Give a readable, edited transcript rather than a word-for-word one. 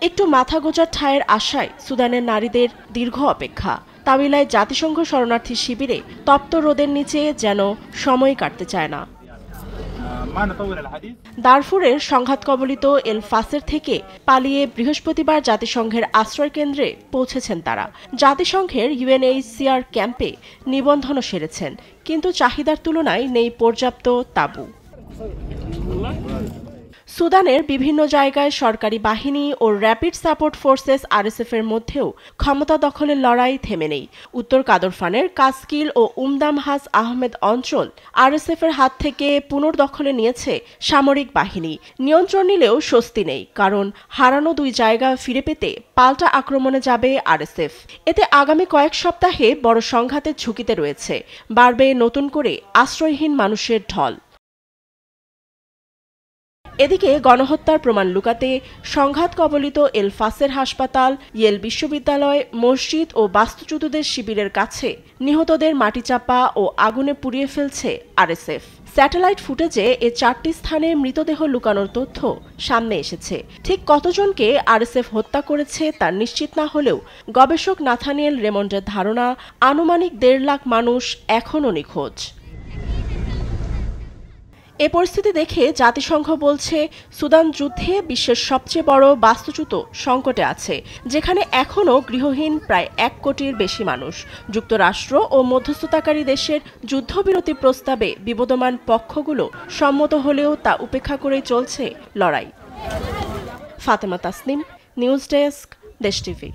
একটু মাথা গোঁজার ঠাঁইয়ের আশায় সুদানের নারীদের দীর্ঘ অপেক্ষা। তামিলায় জাতিসংঘ শরণার্থী শিবিরে তপ্ত রোদের নিচে যেন সময় কাটতে চায় না। দারফুরের সংঘাত কবলিত এল ফাসের থেকে পালিয়ে বৃহস্পতিবার জাতিসংঘের আশ্রয় কেন্দ্রে পৌঁছেছেন তারা। জাতিসংঘের ইউএনএইচসিআর ক্যাম্পে নিবন্ধনও সেরেছেন, কিন্তু চাহিদার তুলনায় নেই পর্যাপ্ত তাঁবু। সুদানের বিভিন্ন জায়গায় সরকারি বাহিনী ও র্যাপিড সাপোর্ট ফোর্সেস আরএসএফ এর মধ্যেও ক্ষমতা দখলের লড়াই থেমে নেই। উত্তর কাদরফানের কাসকিল ও উমদামহাজ আহমেদ অঞ্চল আরএসএফ এর হাত থেকে পুনর্দখলে নিয়েছে সামরিক বাহিনী। নিয়ন্ত্রণ নিলেও স্বস্তি নেই, কারণ হারানো দুই জায়গা ফিরে পেতে পাল্টা আক্রমণে যাবে আরএসএফ। এতে আগামী কয়েক সপ্তাহে বড় সংঘাতের ঝুঁকিতে রয়েছে। বাড়বে নতুন করে আশ্রয়হীন মানুষের ঢল। এদিকে গণহত্যার প্রমাণ লুকাতে সংঘাত কবলিত এল ফাসের হাসপাতাল, ইয়েল বিশ্ববিদ্যালয়, মসজিদ ও বাস্তুচ্যুতদের শিবিরের কাছে নিহতদের মাটিচাপা ও আগুনে পুড়িয়ে ফেলছে আরএসএফ। স্যাটেলাইট ফুটেজে এ 4টি স্থানে মৃতদেহ লুকানোর তথ্য সামনে এসেছে। ঠিক কতজনকে আরএসএফ হত্যা করেছে তা নিশ্চিত না হলেও গবেষক নাথানিয়েল রেমন্ডের ধারণা, আনুমানিক 1.5 লাখ মানুষ এখনও নিখোঁজ। এ পরিস্থিতি দেখে জাতিসংঘ বলছে, সুদান যুদ্ধে বিশ্বের সবচেয়ে বড় বাস্তুচ্যুত সংকটে আছে, যেখানে এখনও গৃহহীন প্রায় 1 কোটির বেশি মানুষ। যুক্তরাষ্ট্র ও মধ্যস্থতাকারী দেশের যুদ্ধবিরতি প্রস্তাবে বিবদমান পক্ষগুলো সম্মত হলেও তা উপেক্ষা করেই চলছে লড়াই। ফাতেমা তাসনিম, নিউজ ডেস্ক, দেশ টিভি।